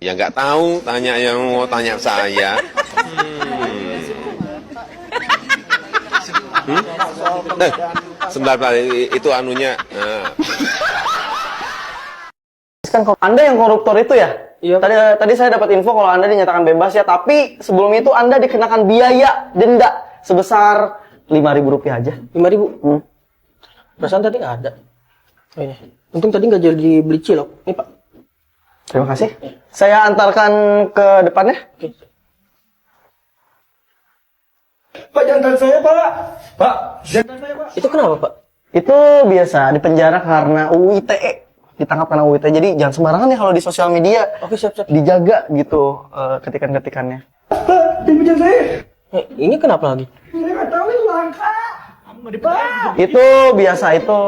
Ya nggak tahu, tanya yang mau tanya saya. Sebentar, itu anunya. Kan kalau Anda yang koruptor itu ya? Iya. Tadi saya dapat info kalau Anda dinyatakan bebas ya, tapi sebelum itu Anda dikenakan biaya denda sebesar Rp5.000 aja. 5.000? Perasaan tadi nggak ada. Oh, ini. Untung tadi nggak jadi beli cilok. Nih Pak. Terima kasih. Saya antarkan ke depannya. Oke. Pak, jangan saya Pak. Pak, jangan saya Pak. Itu kenapa Pak? Itu biasa di penjara karena UU ITE. Ditangkap karena UU ITE. Jadi jangan sembarangan ya kalau di sosial media. Oke, siap. Dijaga gitu ketikan-ketikannya. Pak, di penjara saya. Ini kenapa lagi? Saya nggak tahu, ini langka. Itu biasa, itu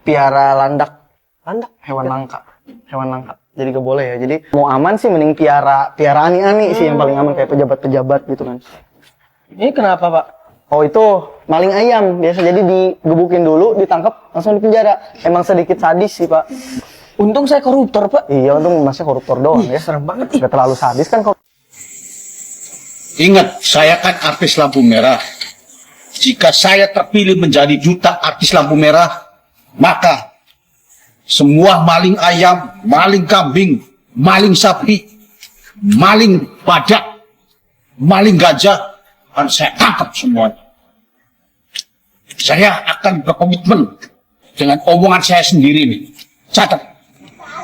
piara landak. Landak? Hewan langka. Hewan langka. Jadi gak boleh ya. Jadi mau aman sih mending piara ani-ani sih yang paling aman, kayak pejabat-pejabat gitu kan. Ini kenapa Pak? Oh itu maling ayam biasa, jadi digebukin dulu, ditangkap langsung dipenjara. Emang sedikit sadis sih Pak. Untung saya koruptor Pak. Iya, untung masnya koruptor doang ya. Serem banget. Gak terlalu sadis kan kalau. Ingat, saya kan artis lampu merah. Jika saya terpilih menjadi duta artis lampu merah, maka semua maling ayam, maling kambing, maling sapi, maling badak, maling gajah, akan saya tangkap semuanya. Saya akan berkomitmen dengan omongan saya sendiri nih. Catat.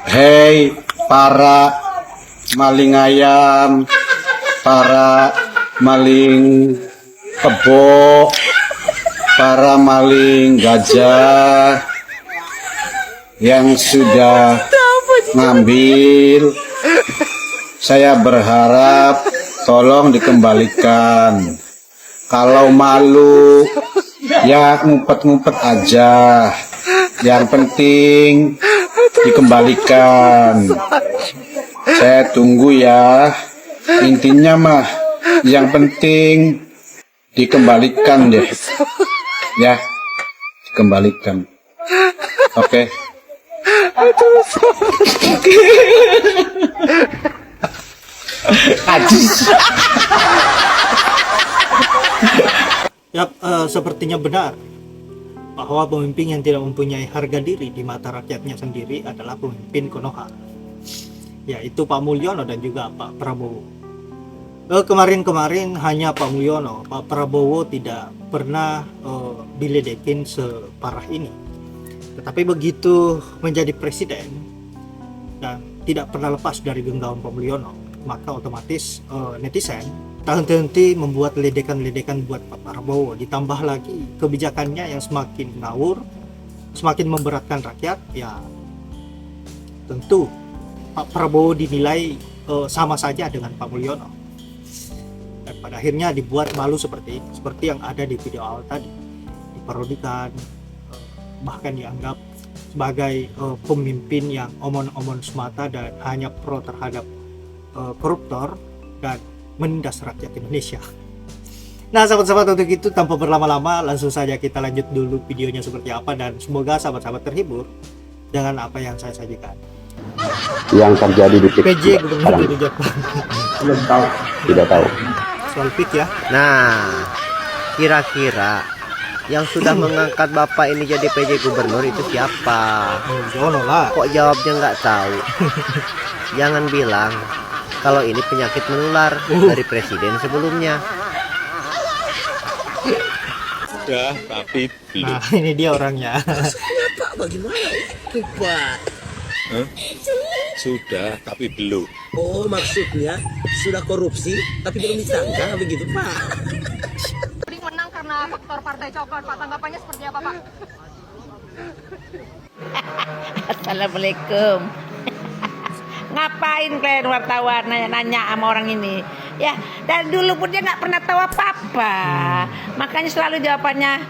Hei, para maling ayam, para maling kebo, para maling gajah yang sudah ngambil, saya berharap tolong dikembalikan. Kalau malu, ya ngumpet-ngumpet aja. Yang penting dikembalikan. Saya tunggu ya. Intinya mah, yang penting dikembalikan deh. Ya, dikembalikan. Oke. Yap, sepertinya benar bahwa pemimpin yang tidak mempunyai harga diri di mata rakyatnya sendiri adalah pemimpin Konoha, yaitu Pak Mulyono dan juga Pak Prabowo. Kemarin-kemarin hanya Pak Mulyono, Pak Prabowo tidak pernah diledekin separah ini. Tetapi begitu menjadi presiden dan tidak pernah lepas dari genggaman Pak Mulyono, maka otomatis netizen tak henti membuat ledekan-ledekan buat Pak Prabowo. Ditambah lagi kebijakannya yang semakin ngawur, semakin memberatkan rakyat, ya tentu Pak Prabowo dinilai sama saja dengan Pak Mulyono. Dan pada akhirnya dibuat malu seperti ini, seperti yang ada di video awal tadi, diparodikan, bahkan dianggap sebagai pemimpin yang omon-omon semata dan hanya pro terhadap koruptor dan menindas rakyat Indonesia. Nah sahabat-sahabat, untuk itu tanpa berlama-lama langsung saja kita lanjut dulu videonya seperti apa, dan semoga sahabat-sahabat terhibur dengan apa yang saya sajikan. Yang terjadi di PJ Gubernur dari Jepang. belum tahu, tidak tahu. Soal pik ya. Nah, kira-kira yang sudah mengangkat Bapak ini jadi PJ Gubernur itu siapa? Jono lah. Kok jawabnya nggak tahu? Jangan bilang kalau ini penyakit menular dari presiden sebelumnya. Sudah, tapi belum. Nah ini dia orangnya. Pak, bagaimana? Pak. Sudah, tapi belum. Oh, maksudnya sudah korupsi tapi belum disangka begitu Pak. Menang karena faktor partai coklat, Pak. Tanggapannya seperti apa, Pak? Assalamualaikum. Ngapain kalian wartawan nanya-nanya sama orang ini? Ya, dari dulu pun dia nggak pernah tahu apa-apa. Makanya selalu jawabannya,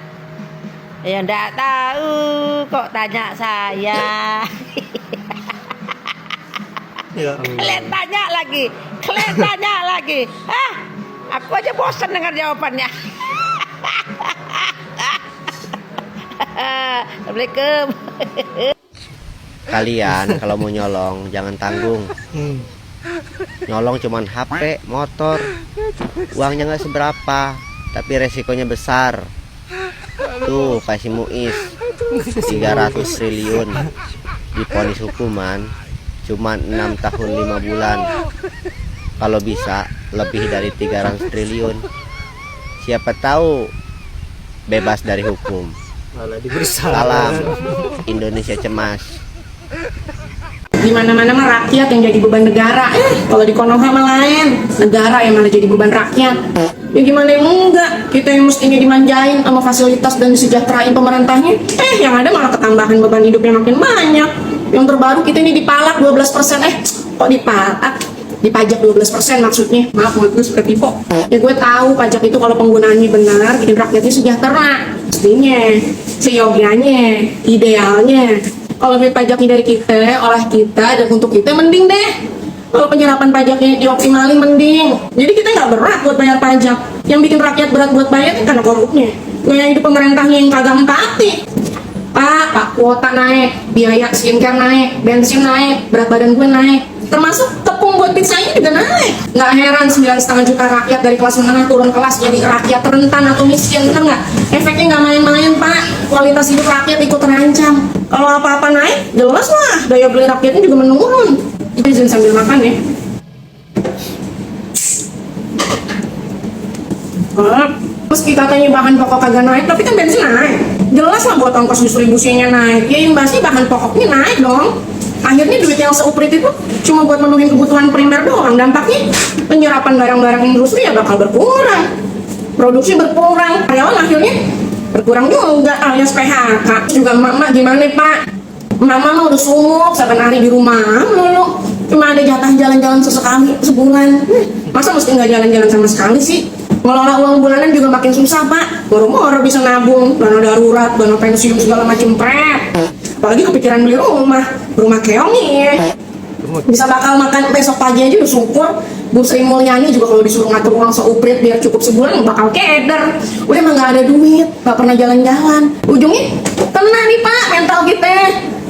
ya nggak tahu, kok tanya saya. Ya Kalian tanya lagi. Aku aja bosan dengar jawabannya. Assalamualaikum. Kalian kalau mau nyolong jangan tanggung. Nyolong cuman HP, motor. Uangnya nggak seberapa, tapi resikonya besar. Tuh kayak si Muiz, 300 triliun. Diponis hukuman cuma 6 tahun 5 bulan. Kalau bisa lebih dari 300 triliun. Siapa tahu bebas dari hukum. Malah diberi salam. Salam Indonesia cemas. Di mana-mana mah rakyat yang jadi beban negara. Kalau di Konoha mah lain, negara yang malah jadi beban rakyat. Ya gimana yang enggak? Kita yang mestinya dimanjain sama fasilitas dan disejahterain pemerintahnya. Yang ada malah ketambahan beban hidupnya makin banyak. Yang terbaru kita ini dipalak 12%. Kok dipalak? Dipajak 12% maksudnya. Maaf, gue suka tipe. Ya gue tahu pajak itu kalau penggunaannya benar, bikin rakyatnya sejahtera. Mestinya, seyogianya, idealnya. Kalau duit pajaknya dari kita, oleh kita, dan untuk kita, mending deh. Kalau penyerapan pajaknya dioptimalin, mending. Jadi kita nggak berat buat bayar pajak. Yang bikin rakyat berat buat bayar kan karena korupnya. Gaya hidup pemerintahnya yang kagak empati. Pak, kuota naik, biaya skincare naik, bensin naik, berat badan gue naik. Termasuk tepung buat pizza ini juga naik. Nggak heran 9,5 juta rakyat dari kelas menengah turun kelas jadi rakyat rentan atau miskin, bener nggak? Efeknya nggak main-main, Pak. Kualitas hidup rakyat ikut terancam. Kalau apa-apa naik, jelas lah daya beli rakyatnya juga menurun. Itu izin sambil makan ya. Meski katanya bahan pokok kagak naik, tapi kan bensin naik. Jelas lah buat ongkos distribusinya naik. Ya imbasnya bahan pokoknya naik dong. Akhirnya duit yang seuprit itu cuma buat memenuhi kebutuhan primer doang. Dampaknya penyerapan barang-barang industri ya bakal berkurang. Produksi berkurang, karyawan akhirnya berkurang juga alias PHK. Juga emak-emak gimana Pak? Mama mah udah sumuk saban hari di rumah mulu. Cuma ada jatah jalan-jalan sesekali sebulan. Masa mesti nggak jalan-jalan sama sekali sih? Ngelola uang bulanan juga makin susah Pak. Moro-moro bisa nabung, dana darurat, dana pensiun segala macem pret. Apalagi kepikiran beli rumah keong nih. Bisa bakal makan besok pagi aja udah syukur. Bu Sri Mulyani juga kalau disuruh ngatur uang seuprit biar cukup sebulan bakal keder. Udah emang nggak ada duit, nggak pernah jalan-jalan. Ujungnya kena nih Pak mental kita.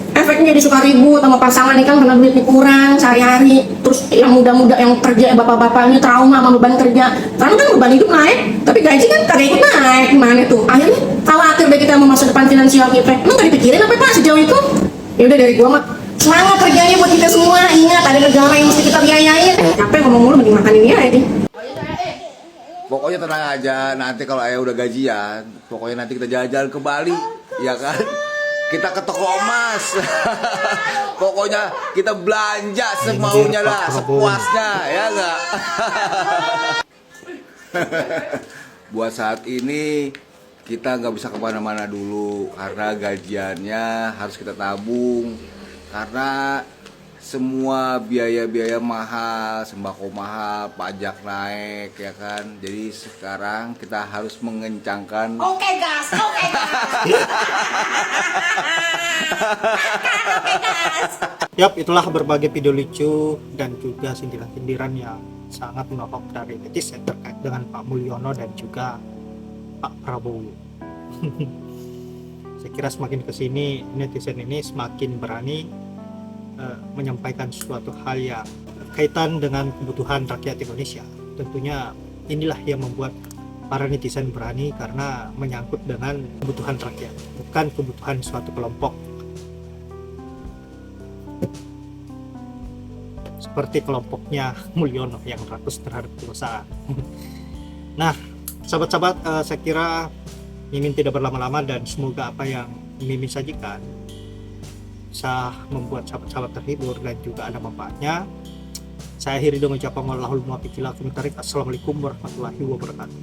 Efeknya jadi suka ribut sama pasangan nih kan karena duitnya kurang sehari-hari. Terus yang muda-muda yang kerja bapak-bapaknya trauma sama beban kerja. Karena kan beban hidup naik, tapi gaji kan kagak ikut naik. Gimana tuh? Akhirnya khawatir deh kita mau masa depan finansial kita. Emang gak dipikirin apa Pak sejauh itu? Ya udah dari gua mah semangat kerjanya buat kita semua. Ingat ada negara yang mesti kita biayain. Capek ngomong mulu mending makan ini aja. Pokoknya tenang aja, nanti kalau ayah udah gajian, pokoknya nanti kita jalan-jalan ke Bali, ya kan? Kita ke toko emas. Pokoknya kita belanja semaunya lah, sepuasnya, ya enggak? Buat saat ini kita nggak bisa kemana-mana dulu karena gajiannya harus kita tabung. Karena semua biaya-biaya mahal, sembako mahal, pajak naik, ya kan? Jadi sekarang kita harus mengencangkan. Oke gas. Yap, itulah berbagai video lucu dan juga sindiran-sindiran yang sangat menohok dari netizen terkait dengan Pak Mulyono dan juga Pak Prabowo. Saya kira semakin kesini netizen ini semakin berani menyampaikan suatu hal yang kaitan dengan kebutuhan rakyat Indonesia. Tentunya inilah yang membuat para netizen berani karena menyangkut dengan kebutuhan rakyat, bukan kebutuhan suatu kelompok. Seperti kelompoknya Mulyono yang rakus terhadap perusahaan. Nah, sahabat-sahabat, saya kira Mimin tidak berlama-lama dan semoga apa yang Mimin sajikan bisa membuat sahabat-sahabat terhibur dan juga ada manfaatnya. Saya akhiri dengan ucapan wallahul muwaffiq ila aqwamit thoriq. Assalamualaikum warahmatullahi wabarakatuh.